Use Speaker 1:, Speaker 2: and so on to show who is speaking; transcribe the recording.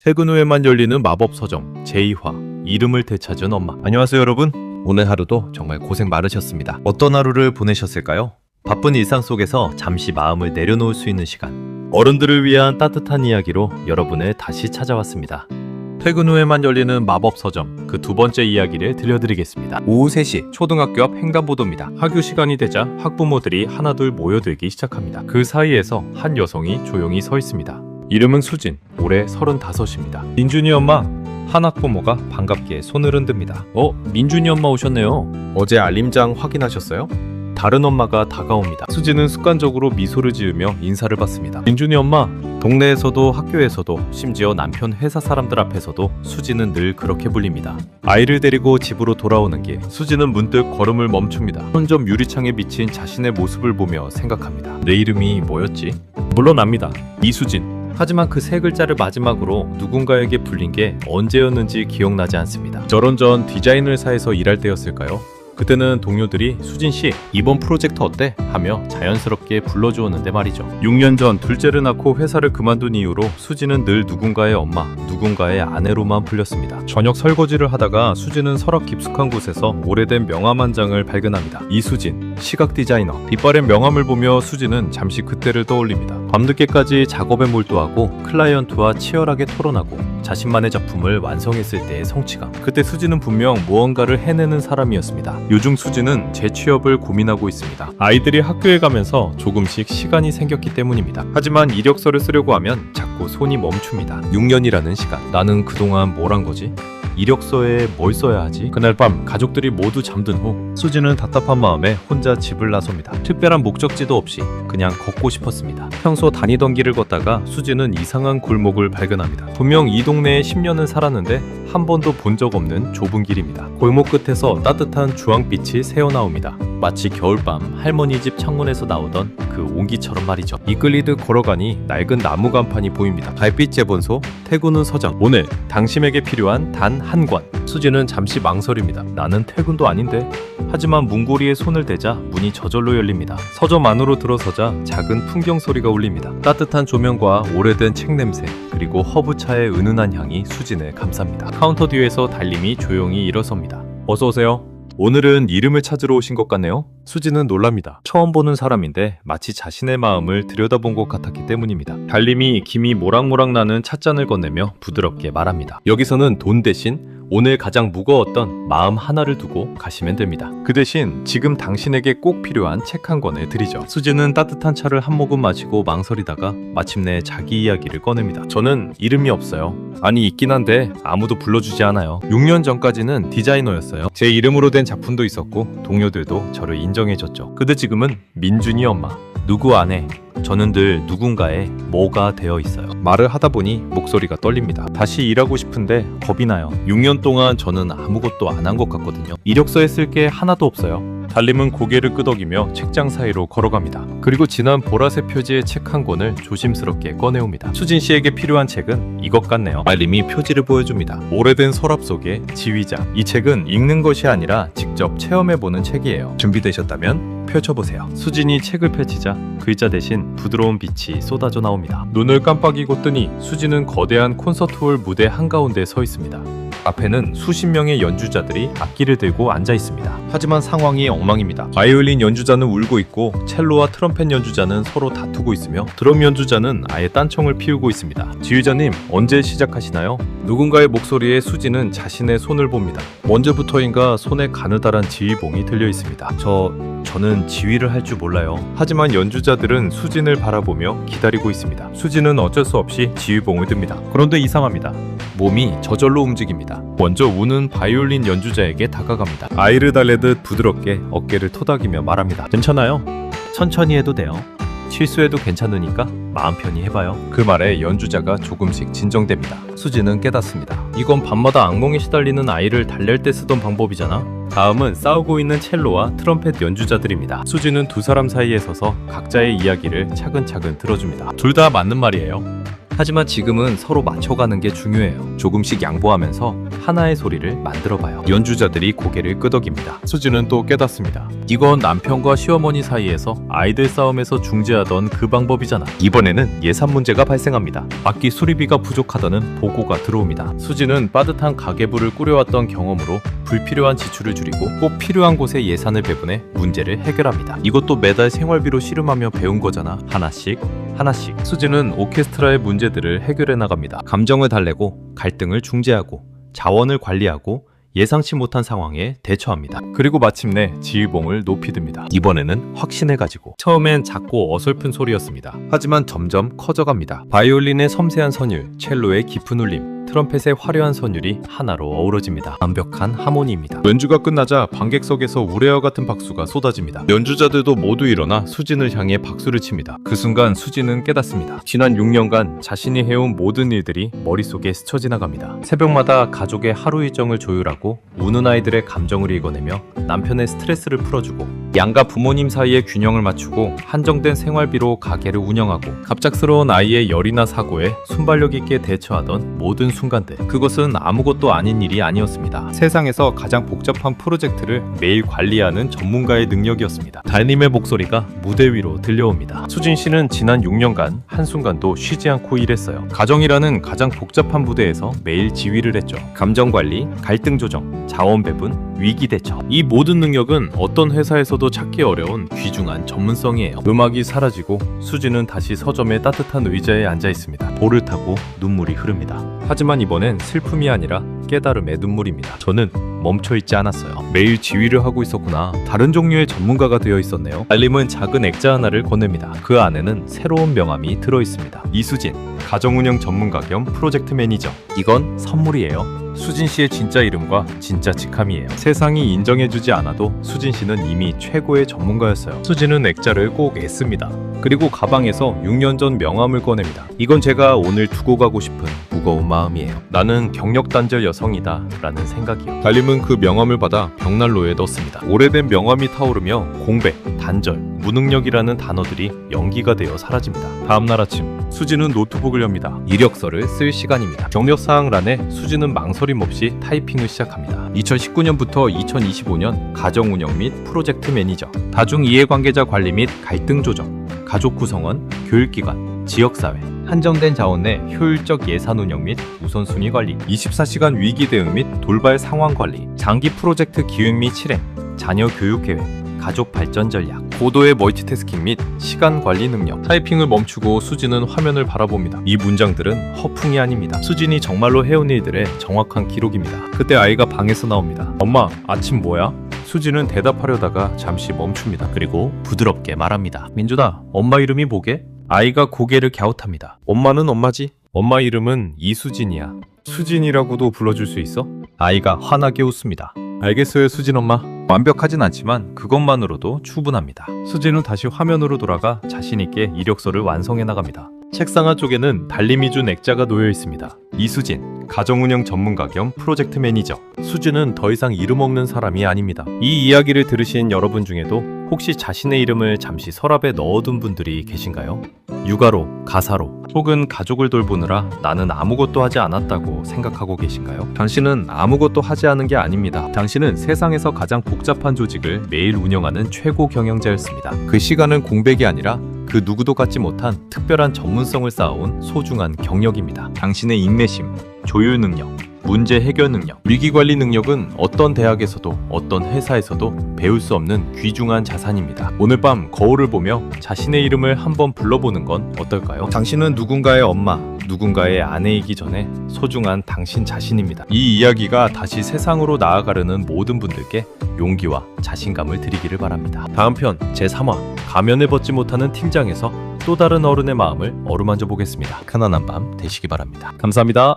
Speaker 1: 퇴근 후에만 열리는 마법 서점 제2화 이름을 되찾은 엄마. 안녕하세요 여러분. 오늘 하루도 정말 고생 많으셨습니다. 어떤 하루를 보내셨을까요? 바쁜 일상 속에서 잠시 마음을 내려놓을 수 있는 시간, 어른들을 위한 따뜻한 이야기로 여러분을 다시 찾아왔습니다. 퇴근 후에만 열리는 마법 서점 그 두 번째 이야기를 들려드리겠습니다. 오후 3시 초등학교 앞 횡단보도입니다. 학교 시간이 되자 학부모들이 하나둘 모여들기 시작합니다. 그 사이에서 한 여성이 조용히 서 있습니다. 이름은 수진, 올해 35입니다. 민준이 엄마, 한 학부모가 반갑게 손을 흔듭니다. 민준이 엄마 오셨네요. 어제 알림장 확인하셨어요? 다른 엄마가 다가옵니다. 수진은 습관적으로 미소를 지으며 인사를 받습니다. 민준이 엄마, 동네에서도 학교에서도 심지어 남편 회사 사람들 앞에서도 수진은 늘 그렇게 불립니다. 아이를 데리고 집으로 돌아오는 길, 수진은 문득 걸음을 멈춥니다. 편의점 유리창에 비친 자신의 모습을 보며 생각합니다. 내 이름이 뭐였지? 물론 압니다. 이수진. 하지만 그 세 글자를 마지막으로 누군가에게 불린 게 언제였는지 기억나지 않습니다. 저런 전 디자인 회사에서 일할 때였을까요? 그때는 동료들이 수진씨 이번 프로젝트 어때? 하며 자연스럽게 불러주었는데 말이죠. 6년 전 둘째를 낳고 회사를 그만둔 이후로 수진은 늘 누군가의 엄마, 누군가의 아내로만 불렸습니다. 저녁 설거지를 하다가 수진은 서랍 깊숙한 곳에서 오래된 명함 한 장을 발견합니다. 이수진, 시각 디자이너. 빛바랜 명함을 보며 수진은 잠시 그때를 떠올립니다. 밤늦게까지 작업에 몰두하고 클라이언트와 치열하게 토론하고 자신만의 작품을 완성했을 때의 성취감. 그때 수진은 분명 무언가를 해내는 사람이었습니다. 요즘 수진은 재취업을 고민하고 있습니다. 아이들이 학교에 가면서 조금씩 시간이 생겼기 때문입니다. 하지만 이력서를 쓰려고 하면 자꾸 손이 멈춥니다. 6년이라는 시간. 나는 그동안 뭘 한 거지? 이력서에 뭘 써야 하지? 그날 밤 가족들이 모두 잠든 후 수진은 답답한 마음에 혼자 집을 나섭니다. 특별한 목적지도 없이 그냥 걷고 싶었습니다. 평소 다니던 길을 걷다가 수진은 이상한 골목을 발견합니다. 분명 이 동네에 10년은 살았는데 한 번도 본 적 없는 좁은 길입니다. 골목 끝에서 따뜻한 주황빛이 새어나옵니다. 마치 겨울밤 할머니 집 창문에서 나오던 그 온기처럼 말이죠. 이끌리듯 걸어가니 낡은 나무 간판이 보입니다. 달빛 재본소, 퇴근 후 서점. 오늘 당신에게 필요한 단 한 권. 수진은 잠시 망설입니다. 나는 퇴근도 아닌데. 하지만 문고리에 손을 대자 문이 저절로 열립니다. 서점 안으로 들어서자 작은 풍경 소리가 울립니다. 따뜻한 조명과 오래된 책 냄새, 그리고 허브차의 은은한 향이 수진을 감쌉니다. 카운터 뒤에서 달님이 조용히 일어섭니다. 어서 오세요. 오늘은 이름을 찾으러 오신 것 같네요. 수진은 놀랍니다. 처음 보는 사람인데 마치 자신의 마음을 들여다본 것 같았기 때문입니다. 달님이 김이 모락모락 나는 찻잔을 건네며 부드럽게 말합니다. 여기서는 돈 대신 오늘 가장 무거웠던 마음 하나를 두고 가시면 됩니다. 그 대신 지금 당신에게 꼭 필요한 책 한 권을 드리죠. 수진은 따뜻한 차를 한 모금 마시고 망설이다가 마침내 자기 이야기를 꺼냅니다. 저는 이름이 없어요. 아니 있긴 한데 아무도 불러주지 않아요. 6년 전까지는 디자이너였어요. 제 이름으로 된 작품도 있었고 동료들도 저를 인정해줬죠. 근데 지금은 민준이 엄마, 누구 아내, 저는 늘 누군가의 뭐가 되어 있어요. 말을 하다 보니 목소리가 떨립니다. 다시 일하고 싶은데 겁이 나요. 6년 동안 저는 아무것도 안 한 것 같거든요. 이력서에 쓸 게 하나도 없어요. 달님은 고개를 끄덕이며 책장 사이로 걸어갑니다. 그리고 진한 보라색 표지의 책 한 권을 조심스럽게 꺼내옵니다. 수진 씨에게 필요한 책은 이것 같네요. 달님이 표지를 보여줍니다. 오래된 서랍 속의 지휘자. 이 책은 읽는 것이 아니라 직접 체험해보는 책이에요. 준비되셨다면 펼쳐보세요. 수진이 책을 펼치자 글자 대신 부드러운 빛이 쏟아져 나옵니다. 눈을 깜빡이고 뜨니 수진은 거대한 콘서트홀 무대 한가운데 서 있습니다. 앞에는 수십 명의 연주자들이 악기를 들고 앉아 있습니다. 하지만 상황이 엉망입니다. 바이올린 연주자는 울고 있고 첼로와 트럼펫 연주자는 서로 다투고 있으며 드럼 연주자는 아예 딴청을 피우고 있습니다. 지휘자님, 언제 시작하시나요? 누군가의 목소리에 수진은 자신의 손을 봅니다. 언제부터인가 손에 가느다란 지휘봉이 들려 있습니다. 저는 지휘를 할 줄 몰라요. 하지만 연주자들은 수진을 바라보며 기다리고 있습니다. 수진은 어쩔 수 없이 지휘봉을 듭니다. 그런데 이상합니다. 몸이 저절로 움직입니다. 먼저 우는 바이올린 연주자에게 다가갑니다. 아이를 달래듯 부드럽게 어깨를 토닥이며 말합니다. 괜찮아요. 천천히 해도 돼요. 실수해도 괜찮으니까 마음 편히 해봐요. 그 말에 연주자가 조금씩 진정됩니다. 수진은 깨닫습니다. 이건 밤마다 악몽에 시달리는 아이를 달랠 때 쓰던 방법이잖아. 다음은 싸우고 있는 첼로와 트럼펫 연주자들입니다. 수진은 두 사람 사이에 서서 각자의 이야기를 차근차근 들어줍니다. 둘 다 맞는 말이에요. 하지만 지금은 서로 맞춰가는 게 중요해요. 조금씩 양보하면서 하나의 소리를 만들어봐요. 연주자들이 고개를 끄덕입니다. 수지는 또 깨닫습니다. 이건 남편과 시어머니 사이에서 아이들 싸움에서 중재하던 그 방법이잖아. 이번에는 예산 문제가 발생합니다. 악기 수리비가 부족하다는 보고가 들어옵니다. 수지는 빠듯한 가계부를 꾸려왔던 경험으로 불필요한 지출을 줄이고 꼭 필요한 곳에 예산을 배분해 문제를 해결합니다. 이것도 매달 생활비로 씨름하며 배운 거잖아. 하나씩 수지는 오케스트라의 문제들을 해결해 나갑니다. 감정을 달래고 갈등을 중재하고 자원을 관리하고 예상치 못한 상황에 대처합니다. 그리고 마침내 지휘봉을 높이 듭니다. 이번에는 확신을 가지고. 처음엔 작고 어설픈 소리였습니다. 하지만 점점 커져갑니다. 바이올린의 섬세한 선율, 첼로의 깊은 울림, 트럼펫의 화려한 선율이 하나로 어우러집니다. 완벽한 하모니입니다. 연주가 끝나자 관객석에서 우레와 같은 박수가 쏟아집니다. 연주자들도 모두 일어나 수진을 향해 박수를 칩니다. 그 순간 수진은 깨닫습니다. 지난 6년간 자신이 해온 모든 일들이 머릿속에 스쳐 지나갑니다. 새벽마다 가족의 하루 일정을 조율하고 우는 아이들의 감정을 읽어내며 남편의 스트레스를 풀어주고 양가 부모님 사이의 균형을 맞추고 한정된 생활비로 가게를 운영하고 갑작스러운 아이의 열이나 사고에 순발력 있게 대처하던 모든 순간들. 그것은 아무것도 아닌 일이 아니었습니다. 세상에서 가장 복잡한 프로젝트를 매일 관리하는 전문가의 능력이었습니다. 달님의 목소리가 무대 위로 들려옵니다. 수진 씨는 지난 6년간 한순간도 쉬지 않고 일했어요. 가정이라는 가장 복잡한 무대에서 매일 지휘를 했죠. 감정 관리, 갈등 조정, 자원 배분, 위기 대처. 이 모든 능력은 어떤 회사에서도 찾기 어려운 귀중한 전문성이에요. 음악이 사라지고 수지는 다시 서점의 따뜻한 의자에 앉아 있습니다. 볼을 타고 눈물이 흐릅니다. 하지만 이번엔 슬픔이 아니라 깨달음의 눈물입니다. 저는 멈춰있지 않았어요. 매일 지휘를 하고 있었구나. 다른 종류의 전문가가 되어 있었네요. 알림은 작은 액자 하나를 건넵니다. 그 안에는 새로운 명함이 들어있습니다. 이수진, 가정운영 전문가 겸 프로젝트 매니저. 이건 선물이에요. 수진 씨의 진짜 이름과 진짜 직함이에요. 세상이 인정해주지 않아도 수진 씨는 이미 최고의 전문가였어요. 수진은 액자를 꼭 애씁니다. 그리고 가방에서 6년 전 명함을 꺼냅니다. 이건 제가 오늘 두고 가고 싶은 무거운 마음이에요. 나는 경력 단절 여성이다 라는 생각이요. 달림은 그 명함을 받아 벽난로에 넣습니다. 오래된 명함이 타오르며 공백, 단절, 무능력이라는 단어들이 연기가 되어 사라집니다. 다음날 아침 수지는 노트북을 엽니다. 이력서를 쓸 시간입니다. 경력사항란에 수지는 망설임 없이 타이핑을 시작합니다. 2019년부터 2025년 가정운영 및 프로젝트 매니저, 다중이해관계자 관리 및 갈등 조정, 가족 구성원, 교육기관, 지역사회, 한정된 자원 내 효율적 예산 운영 및 우선순위 관리, 24시간 위기 대응 및 돌발 상황 관리, 장기 프로젝트 기획 및 실행, 자녀 교육 계획, 가족 발전 전략, 고도의 멀티태스킹 및 시간 관리 능력. 타이핑을 멈추고 수진은 화면을 바라봅니다. 이 문장들은 허풍이 아닙니다. 수진이 정말로 해온 일들의 정확한 기록입니다. 그때 아이가 방에서 나옵니다. 엄마, 아침 뭐야? 수진은 대답하려다가 잠시 멈춥니다. 그리고 부드럽게 말합니다. 민준아, 엄마 이름이 뭐게? 아이가 고개를 갸웃합니다. 엄마는 엄마지. 엄마 이름은 이수진이야. 수진이라고도 불러줄 수 있어? 아이가 환하게 웃습니다. 알겠어요, 수진 엄마. 완벽하진 않지만 그것만으로도 충분합니다. 수진은 다시 화면으로 돌아가 자신있게 이력서를 완성해 나갑니다. 책상 한쪽에는 달림이 준 액자가 놓여 있습니다. 이수진, 가정운영 전문가 겸 프로젝트 매니저. 수진은 더 이상 이름 없는 사람이 아닙니다. 이 이야기를 들으신 여러분 중에도 혹시 자신의 이름을 잠시 서랍에 넣어둔 분들이 계신가요? 육아로, 가사로, 혹은 가족을 돌보느라 나는 아무것도 하지 않았다고 생각하고 계신가요? 당신은 아무것도 하지 않은 게 아닙니다. 당신은 세상에서 가장 복잡한 조직을 매일 운영하는 최고 경영자였습니다. 그 시간은 공백이 아니라 그 누구도 갖지 못한 특별한 전문성을 쌓아온 소중한 경력입니다. 당신의 인내심, 조율 능력, 문제 해결 능력, 위기관리 능력은 어떤 대학에서도 어떤 회사에서도 배울 수 없는 귀중한 자산입니다. 오늘 밤 거울을 보며 자신의 이름을 한번 불러보는 건 어떨까요? 당신은 누군가의 엄마, 누군가의 아내이기 전에 소중한 당신 자신입니다. 이 이야기가 다시 세상으로 나아가려는 모든 분들께 용기와 자신감을 드리기를 바랍니다. 다음 편 제3화 가면을 벗지 못하는 팀장에서 또 다른 어른의 마음을 어루만져 보겠습니다. 편안한 밤 되시기 바랍니다. 감사합니다.